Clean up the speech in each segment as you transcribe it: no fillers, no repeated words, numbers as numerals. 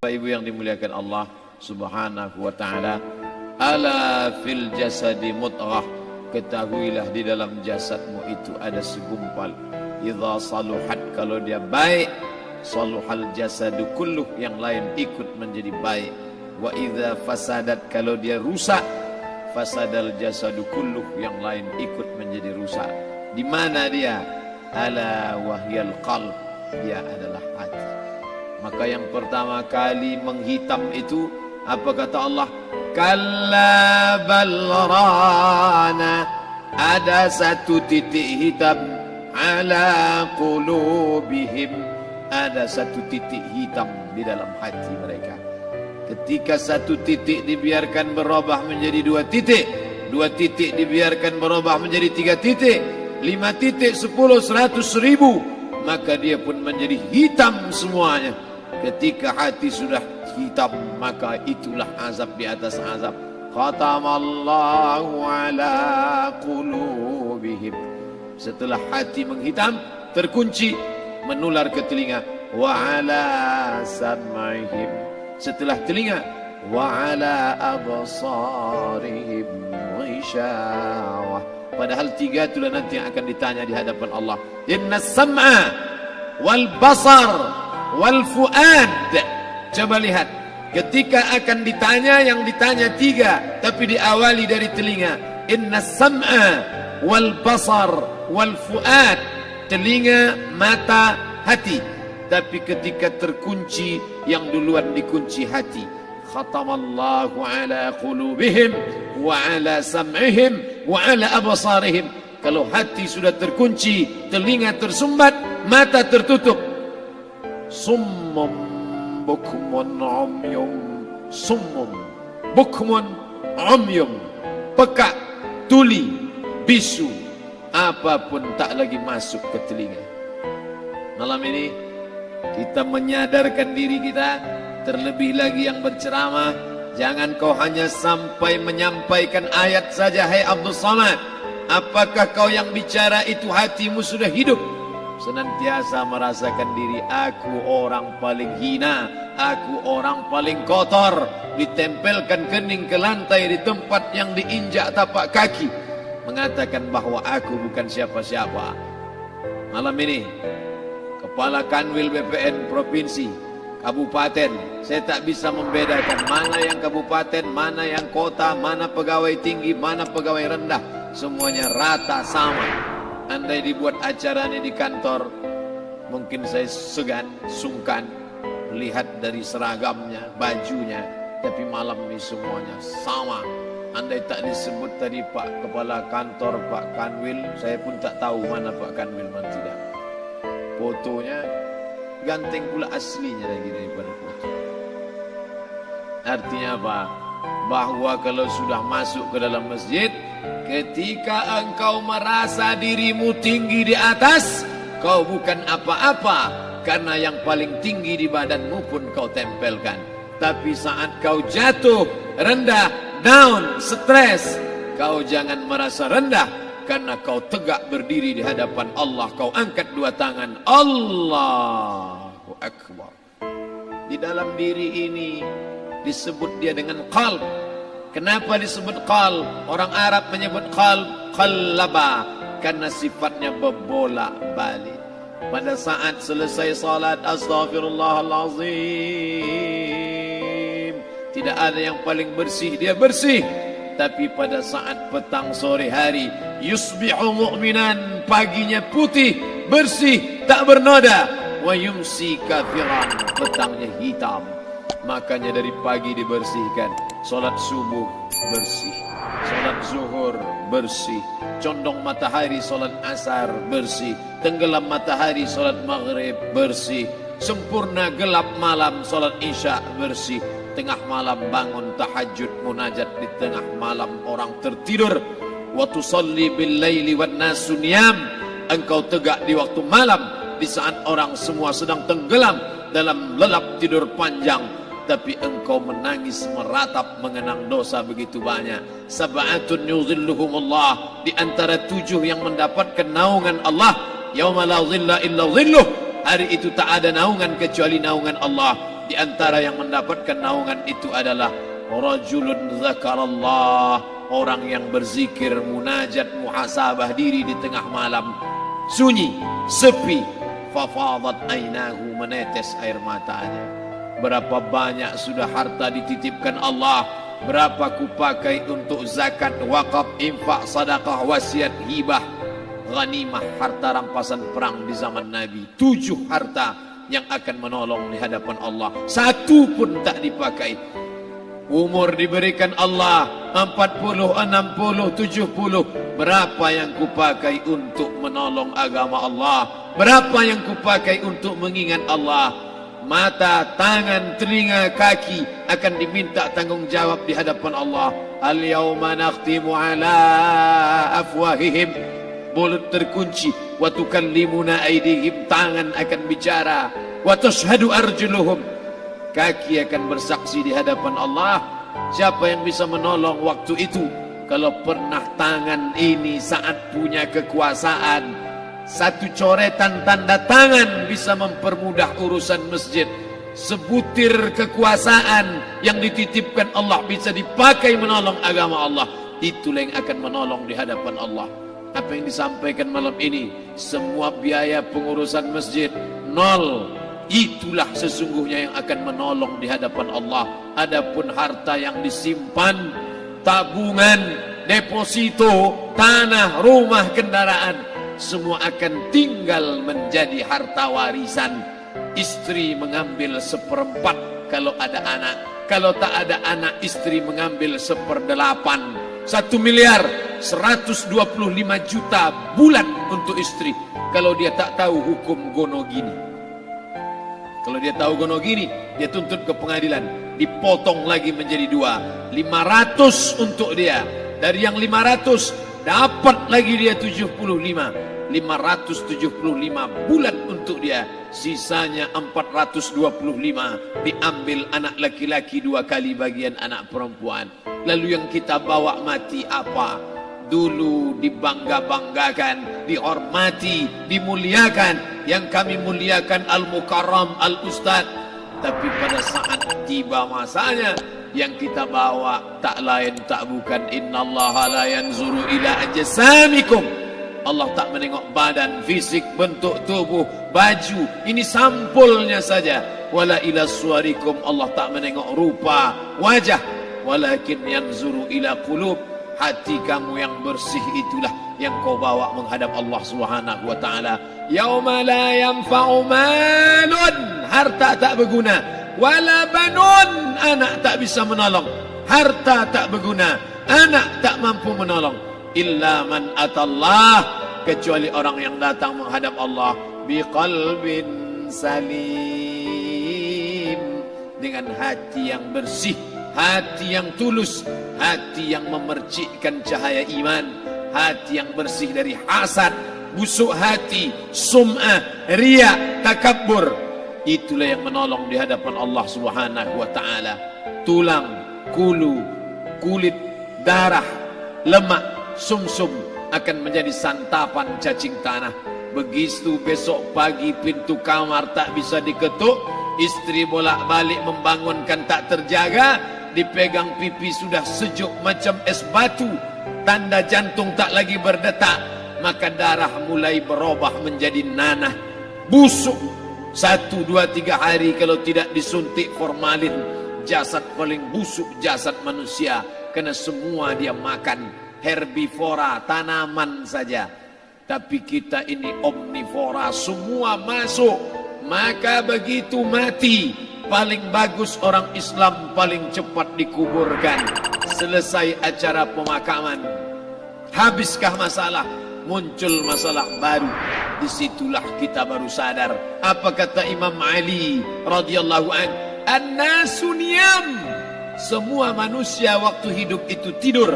Bapak Ibu yang dimuliakan Allah Subhanahu wa taala, ala fil jasadi mudghah, ketahuilah di dalam jasadmu itu ada segumpal. Idza saluhat, kalau dia baik, saluhal jasadu kulluh, yang lain ikut menjadi baik. Wa idza fasadat, kalau dia rusak, fasadal jasadu kulluh, yang lain ikut menjadi rusak. Di mana dia? Ala wahyal qalb, dia adalah hati. Maka yang pertama kali menghitam itu apa kata Allah? Kalla bal rana, ada satu titik hitam, ala qulubihim, ada satu titik hitam di dalam hati mereka. Ketika satu titik dibiarkan berubah menjadi dua titik dibiarkan berubah menjadi 3 titik, 5 titik, 10, 100, 1000, maka dia pun menjadi hitam semuanya. Ketika hati sudah hitam, maka itulah azab di atas azab. Khatamallahu ala qulubihim. Setelah hati menghitam, terkunci, menular ke telinga. Wa ala sam'ihim. Setelah telinga, wa ala absarihim ghishawah. Padahal 3 itulah nanti yang akan ditanya di hadapan Allah. Inna sam'a wal basar wal fuad. Coba lihat, ketika akan ditanya, yang ditanya 3, tapi diawali dari telinga. Inna sam'a wal basar wal fuad, telinga, mata, hati. Tapi ketika terkunci, yang duluan dikunci hati. Khatamallahu ala qulubihim wa ala sam'ihim wa ala absarihim. Kalau hati sudah terkunci, telinga tersumbat, mata tertutup. Summum bukmun umyum, summum bukmun umyum, peka, tuli, bisu, apapun tak lagi masuk ke telinga. Malam ini kita menyadarkan diri kita, terlebih lagi yang berceramah, jangan kau hanya sampai menyampaikan ayat saja. Hai Abdul Samad, apakah kau yang bicara itu hatimu sudah hidup? Senantiasa merasakan diri, aku orang paling hina, aku orang paling kotor, ditempelkan kening ke lantai di tempat yang diinjak tapak kaki, mengatakan bahwa aku bukan siapa-siapa. Malam ini Kepala Kanwil BPN Provinsi, Kabupaten, saya tak bisa membedakan mana yang kabupaten, mana yang kota, mana pegawai tinggi, mana pegawai rendah. Semuanya rata sama. Andai dibuat acara ini di kantor, mungkin saya segan, sungkan melihat dari seragamnya, bajunya. Tapi malam ini semuanya sama. Andai tak disebut tadi Pak Kepala Kantor, Pak Kanwil, saya pun tak tahu mana Pak Kanwil, mana tidak. Fotonya ganteng pula aslinya lagi daripada foto. Artinya apa? Bahwa kalau sudah masuk ke dalam masjid, ketika engkau merasa dirimu tinggi di atas, kau bukan apa-apa, karena yang paling tinggi di badanmu pun kau tempelkan. Tapi saat kau jatuh, rendah, down, stres, kau jangan merasa rendah, karena kau tegak berdiri di hadapan Allah. Kau angkat 2 tangan, Allahu Akbar. Di dalam diri ini disebut dia dengan qalb. Kenapa disebut qalb? Orang Arab menyebut qalb, qallaba, karena sifatnya berbolak-balik. Pada saat selesai salat, astaghfirullahalazim, tidak ada yang paling bersih, dia bersih. Tapi pada saat petang sore hari, yusbihu mu'minan, paginya putih, bersih, tak bernoda. Wa yumsi kafiran, petangnya hitam. Makanya dari pagi dibersihkan. Salat subuh bersih, salat zuhur bersih, condong matahari salat asar bersih, tenggelam matahari salat maghrib bersih, sempurna gelap malam salat isya bersih, tengah malam bangun tahajud munajat, di tengah malam orang tertidur. Wa tusalli bil laili wan nasu niyam, engkau tegak di waktu malam, di saat orang semua sedang tenggelam dalam lelap tidur panjang, tapi engkau menangis meratap mengenang dosa begitu banyak. Sab'atun yuzilluhumullah, di antara 7 yang mendapatkan naungan Allah. Yauma la zilla illa zilluh, hari itu tak ada naungan kecuali naungan Allah. Di antara yang mendapatkan naungan itu adalah rajulun zakarallah, orang yang berzikir, munajat, muhasabah diri di tengah malam, sunyi, sepi, fafadat ainahu, menetes air matanya. Berapa banyak sudah harta dititipkan Allah, berapa kupakai untuk zakat, wakaf, infak, sedekah, wasiat, hibah, ghanimah, harta rampasan perang di zaman Nabi. 7 harta yang akan menolong di hadapan Allah, 1 pun tak dipakai. Umur diberikan Allah 40, 60, 70. Berapa yang kupakai untuk menolong agama Allah? Berapa yang kupakai untuk mengingat Allah? Mata, tangan, telinga, kaki akan diminta tanggung jawab di hadapan Allah. Al-yawma nakhtimu ala afwahihim, mulut terkunci, wa tukallimuna aydihim, tangan akan bicara, wa tashhadu arjuluhum, kaki akan bersaksi di hadapan Allah. Siapa yang bisa menolong waktu itu? Kalau pernah tangan ini saat punya kekuasaan, 1 coretan tanda tangan bisa mempermudah urusan masjid. Sebutir kekuasaan yang dititipkan Allah bisa dipakai menolong agama Allah. Itulah yang akan menolong di hadapan Allah. Apa yang disampaikan malam ini, semua biaya pengurusan masjid 0. Itulah sesungguhnya yang akan menolong di hadapan Allah. Adapun harta yang disimpan, tabungan, deposito, tanah, rumah, kendaraan, semua akan tinggal menjadi harta warisan. Istri mengambil 1/4 kalau ada anak. Kalau tak ada anak, istri mengambil 1/8. 1 miliar 125 juta bulan untuk istri. Kalau dia tak tahu hukum gono gini, kalau dia tahu gono gini, dia tuntut ke pengadilan, dipotong lagi menjadi 2, 500 untuk dia. Dari yang 500 dapat lagi dia 75, 575 bulan untuk dia. Sisanya 425 diambil anak laki-laki 2 kali bagian anak perempuan. Lalu yang kita bawa mati apa? Dulu dibangga-banggakan, dihormati, dimuliakan. Yang kami muliakan Al-Mukarram, Al-Ustadz. Tapi pada saat tiba masanya, yang kita bawa tak lain tak bukan, innallaha la yanzuru ila ajsamikum. Allah tak menengok badan, fisik, bentuk tubuh, baju. Ini sampulnya saja. Wala ila suwarikum, Allah tak menengok rupa, wajah. Walakin yanzuru ila qulub, hati kamu yang bersih itulah yang kau bawa menghadap Allah Subhanahu wa taala. Yauma la yanfa'u malun, harta tak berguna, wala banun, anak tak bisa menolong. Harta tak berguna, anak tak mampu menolong. Illa man atallah, kecuali orang yang datang menghadap Allah biqalbin salim, dengan hati yang bersih, hati yang tulus, hati yang memercikkan cahaya iman, hati yang bersih dari hasad, busuk hati, sum'ah, riya, takabbur. Itulah yang menolong di hadapan Allah Subhanahu wa taala. Tulang, kulu, kulit, darah, lemak, sumsum akan menjadi santapan cacing tanah. Begitu besok pagi pintu kamar tak bisa diketuk, istri bolak-balik membangunkan tak terjaga, dipegang pipi sudah sejuk macam es batu, tanda jantung tak lagi berdetak, maka darah mulai berubah menjadi nanah, busuk. 1, 2, 3 hari kalau tidak disuntik formalin, jasad paling busuk jasad manusia, karena semua dia makan herbivora, tanaman saja. Tapi kita ini omnivora, semua masuk. Maka begitu mati, paling bagus orang Islam paling cepat dikuburkan. Selesai acara pemakaman, habiskah masalah? Muncul masalah baru. Disitulah kita baru sadar. Apa kata Imam Ali radhiyallahu an? An-nasu niyam. Semua manusia waktu hidup itu tidur.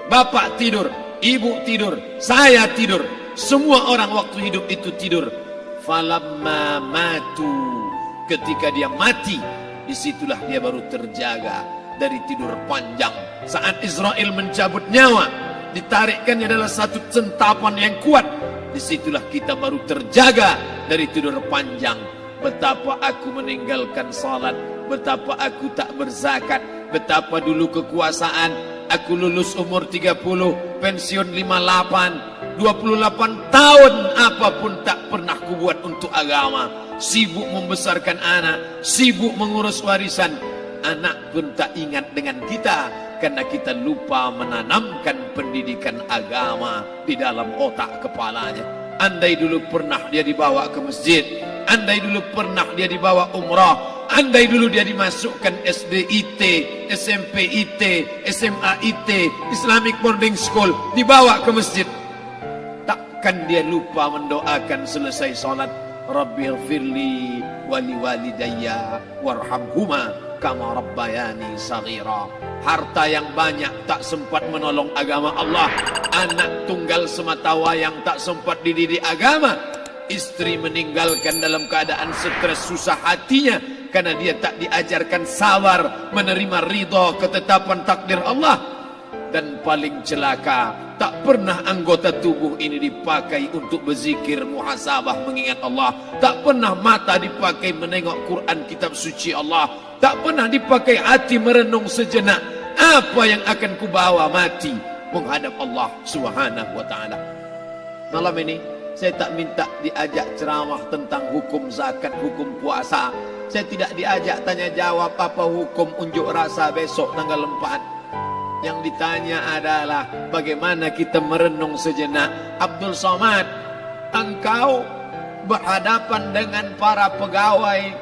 Bapak tidur, ibu tidur, saya tidur. Semua orang waktu hidup itu tidur. Falamma matu, ketika dia mati, disitulah dia baru terjaga dari tidur panjang. Saat Israel mencabut nyawa, ditarikkannya adalah satu centapan yang kuat. Disitulah kita baru terjaga dari tidur panjang. Betapa aku meninggalkan salat, betapa aku tak berzakat, betapa dulu kekuasaan, aku lulus umur 30, pensiun 58, 28 tahun apapun tak pernah kubuat untuk agama. Sibuk membesarkan anak, sibuk mengurus warisan. Anak pun tak ingat dengan kita karena kita lupa menanamkan pendidikan agama di dalam otak kepalanya. Andai dulu pernah dia dibawa ke masjid, andai dulu pernah dia dibawa umrah, andai dulu dia dimasukkan SD IT, SMP IT, SMA IT, Islamic Boarding School, dibawa ke masjid, takkan dia lupa mendoakan selesai sholat, Rabbighfirli wali walidayya warhamhuma kama rabbayani saghira. Harta yang banyak tak sempat menolong agama Allah, anak tunggal semata wayang tak sempat dididik agama, istri meninggalkan dalam keadaan stres susah hatinya karena dia tak diajarkan sabar menerima ridha ketetapan takdir Allah. Dan paling celaka, tak pernah anggota tubuh ini dipakai untuk berzikir, muhasabah, mengingat Allah. Tak pernah mata dipakai menengok Quran, kitab suci Allah. Tak pernah dipakai hati merenung sejenak, apa yang akan kubawa mati menghadap Allah Subhanahu wa ta'ala. Malam ini saya tak minta diajak ceramah tentang hukum zakat, hukum puasa. Saya tidak diajak tanya jawab apa hukum unjuk rasa besok tanggal 4. Yang ditanya adalah bagaimana kita merenung sejenak. Abdul Somad, engkau berhadapan dengan para pegawai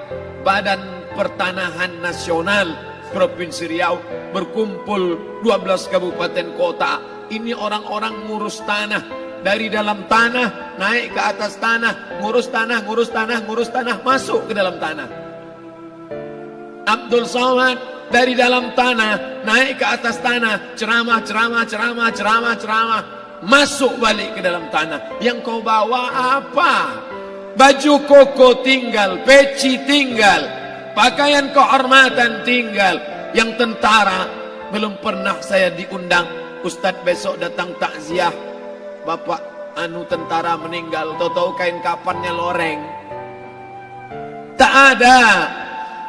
Badan Pertanahan Nasional Provinsi Riau, berkumpul 12 kabupaten kota. Ini orang-orang ngurus tanah, dari dalam tanah naik ke atas tanah, ngurus tanah, ngurus tanah, ngurus tanah, masuk ke dalam tanah. Abdul Somad dari dalam tanah naik ke atas tanah, ceramah, ceramah, ceramah, ceramah, ceramah, masuk balik ke dalam tanah. Yang kau bawa apa? Baju koko tinggal, peci tinggal, pakaian kehormatan tinggal. Yang tentara belum pernah saya diundang. Ustadz besok datang takziah, bapak anu tentara meninggal, tahu-tahu kain kapannya loreng. Tak ada.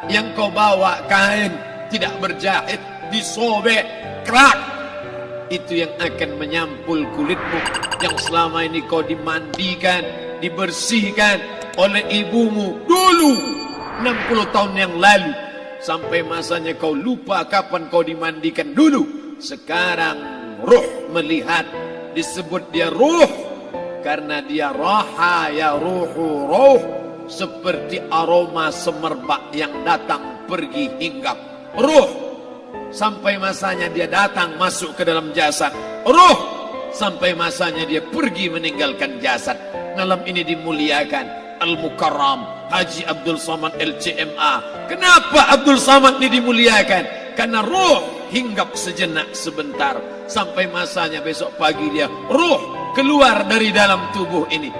Yang kau bawa kain tidak berjahit, disobek, kerak. Itu yang akan menyampul kulitmu yang selama ini kau dimandikan, dibersihkan oleh ibumu dulu 60 tahun yang lalu. Sampai masanya kau lupa kapan kau dimandikan dulu. Sekarang ruh melihat, disebut dia ruh karena dia raha ya ruhu ruh, seperti aroma semerbak yang datang pergi hinggap. Ruh sampai masanya dia datang masuk ke dalam jasad. Ruh sampai masanya dia pergi meninggalkan jasad. Malam ini dimuliakan Al-Mukarram Haji Abdul Somad LCMA. Kenapa Abdul Somad ini dimuliakan? Karena ruh hinggap sejenak sebentar, sampai masanya besok pagi dia ruh keluar dari dalam tubuh ini.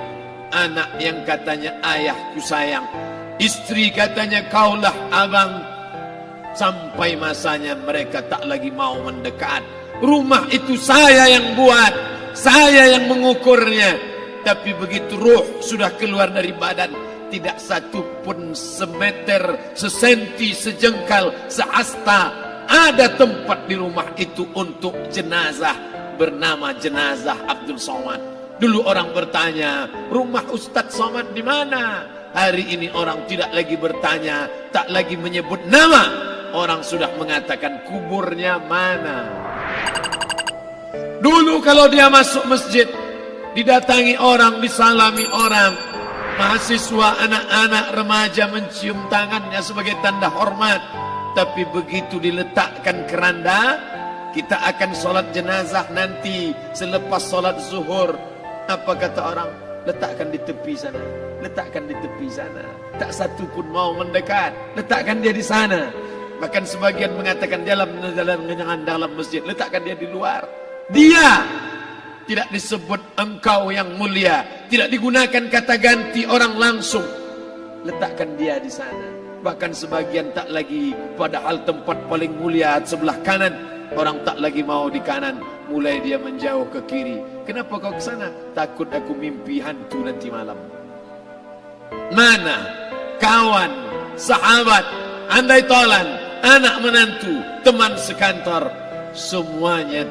Anak yang katanya ayahku sayang, istri katanya kaulah abang, sampai masanya mereka tak lagi mau mendekat. Rumah itu saya yang buat, saya yang mengukurnya. Tapi begitu ruh sudah keluar dari badan, tidak satu pun semeter, sesenti, sejengkal, sehasta ada tempat di rumah itu untuk jenazah bernama jenazah Abdul Somad. Dulu orang bertanya, rumah Ustadz Somad di mana? Hari ini orang tidak lagi bertanya, tak lagi menyebut nama. Orang sudah mengatakan kuburnya mana. Dulu kalau dia masuk masjid, didatangi orang, disalami orang. Mahasiswa, anak-anak, remaja mencium tangannya sebagai tanda hormat. Tapi begitu diletakkan keranda, kita akan sholat jenazah nanti selepas sholat zuhur. Apa kata orang? Letakkan di tepi sana, letakkan di tepi sana. Tak satu pun mau mendekat. Letakkan dia di sana. Bahkan sebagian mengatakan dalam masjid, letakkan dia di luar. Dia tidak disebut engkau yang mulia, tidak digunakan kata ganti orang langsung. Letakkan dia di sana. Bahkan sebagian tak lagi, padahal tempat paling mulia sebelah kanan, orang tak lagi mau di kanan, mulai dia menjauh ke kiri. Kenapa kau ke sana? Takut aku mimpi hantu nanti malam. Mana kawan, sahabat, andai tolan, anak menantu, teman sekantor, semuanya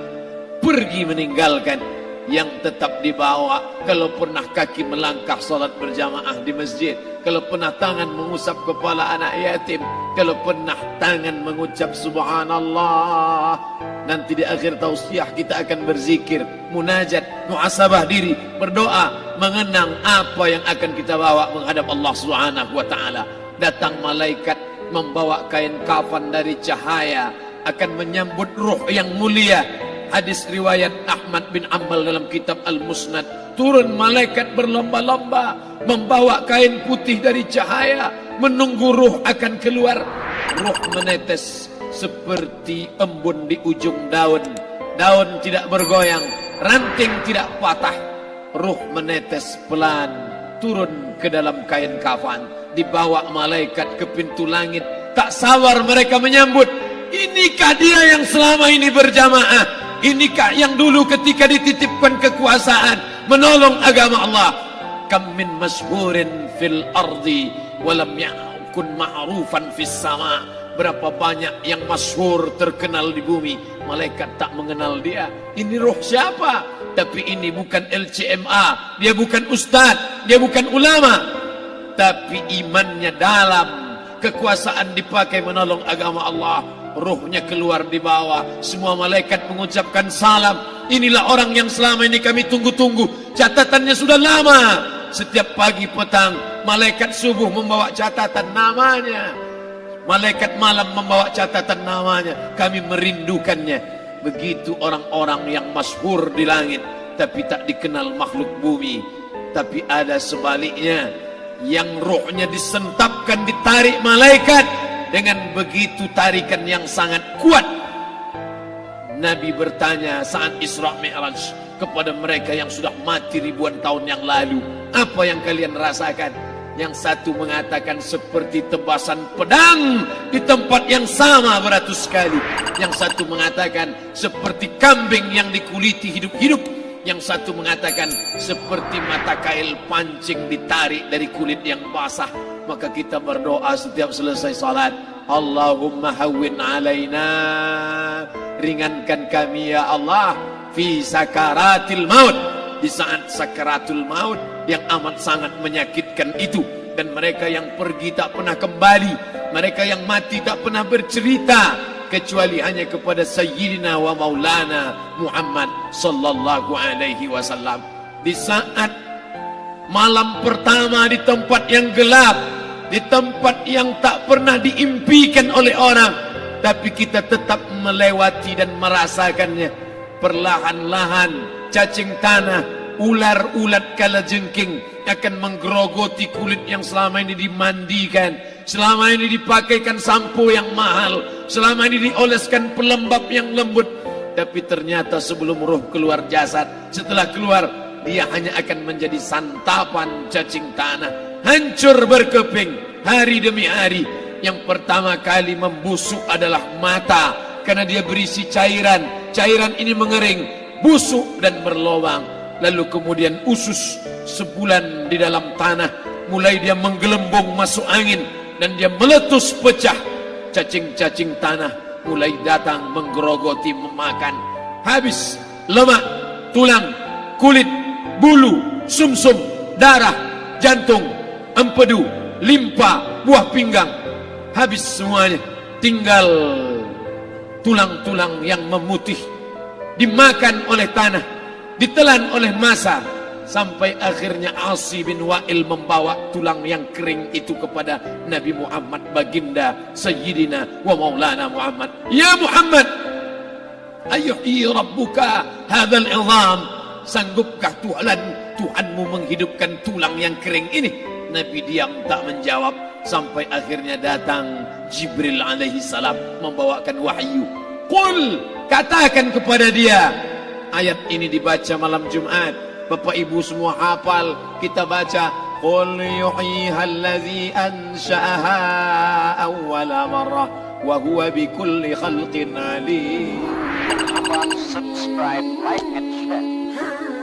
pergi meninggalkan. Yang tetap dibawa, kalau pernah kaki melangkah salat berjamaah di masjid, kalau pernah tangan mengusap kepala anak yatim, kalau pernah tangan mengucap subhanallah. Nanti di akhir tausiah kita akan berzikir, munajat, muhasabah diri, berdoa, mengenang apa yang akan kita bawa menghadap Allah Subhanahu wa taala. Datang malaikat membawa kain kafan dari cahaya, akan menyambut ruh yang mulia. Hadis riwayat Ahmad bin Ambal dalam kitab Al-Musnad, turun malaikat berlomba-lomba membawa kain putih dari cahaya, menunggu ruh akan keluar. Ruh menetes seperti embun di ujung daun. Daun tidak bergoyang, ranting tidak patah. Ruh menetes pelan turun ke dalam kain kafan, dibawa malaikat ke pintu langit. Tak sabar mereka menyambut. Inikah dia yang selama ini berjamaah? Inikah yang dulu ketika dititipkan kekuasaan menolong agama Allah? Kam min masyhurin fil ardi walam yakun ma'rufan fis sama. Berapa banyak yang masyhur terkenal di bumi, malaikat tak mengenal dia. Ini roh siapa? Tapi ini bukan LCMA, dia bukan ustaz, dia bukan ulama, tapi imannya dalam. Kekuasaan dipakai menolong agama Allah. Ruhnya keluar di bawah. Semua malaikat mengucapkan salam. Inilah orang yang selama ini kami tunggu-tunggu. Catatannya sudah lama. Setiap pagi petang malaikat subuh membawa catatan namanya, malaikat malam membawa catatan namanya. Kami merindukannya. Begitu orang-orang yang masyhur di langit tapi tak dikenal makhluk bumi. Tapi ada sebaliknya, yang rohnya disentapkan, ditarik malaikat dengan begitu tarikan yang sangat kuat. Nabi bertanya saat Isra Mi'raj kepada mereka yang sudah mati ribuan tahun yang lalu, apa yang kalian rasakan? Yang satu mengatakan seperti tebasan pedang di tempat yang sama beratus kali. Yang satu mengatakan seperti kambing yang dikuliti hidup-hidup. Yang satu mengatakan seperti mata kail pancing ditarik dari kulit yang basah. Maka kita berdoa setiap selesai salat, Allahumma hawwin alaina, ringankan kami ya Allah, fi sakaratil maut, di saat sakaratul maut yang amat sangat menyakitkan itu. Dan mereka yang pergi tak pernah kembali, mereka yang mati tak pernah bercerita, kecuali hanya kepada Sayyidina wa Maulana Muhammad sallallahu alaihi wasallam. Di saat malam pertama di tempat yang gelap, di tempat yang tak pernah diimpikan oleh orang, tapi kita tetap melewati dan merasakannya. Perlahan-lahan cacing tanah, ular-ulat kalajengking akan menggerogoti kulit yang selama ini dimandikan, selama ini dipakaikan sampo yang mahal, selama ini dioleskan pelembab yang lembut. Tapi ternyata sebelum roh keluar jasad, setelah keluar dia hanya akan menjadi santapan cacing tanah, hancur berkeping hari demi hari. Yang pertama kali membusuk adalah mata, karena dia berisi cairan. Cairan ini mengering, busuk dan berlubang. Lalu kemudian usus sebulan di dalam tanah, mulai dia menggelembung masuk angin dan dia meletus pecah. Cacing-cacing tanah mulai datang menggerogoti, memakan. Habis lemak, tulang, kulit, bulu, sumsum, darah, jantung, empedu, limpa, buah pinggang. Habis semuanya, tinggal tulang-tulang yang memutih, dimakan oleh tanah, ditelan oleh massa, sampai akhirnya Asi bin Wa'il membawa tulang yang kering itu kepada Nabi Muhammad, baginda Sayyidina wa Maulana Muhammad. Ya Muhammad, ayuhi rabbuka hadzal izam, sanggupkah Tuhanmu menghidupkan tulang yang kering ini? Nabi diam tak menjawab, sampai akhirnya datang Jibril alaihi salam membawakan wahyu. Qul, katakan kepada dia. Ayat ini dibaca malam Jumat. Bapak Ibu semua hafal, kita baca. Qul yuhyiha allazi ansha'aha awwala marrah wa huwa bikulli khalqin alim. Subscribe, like and share.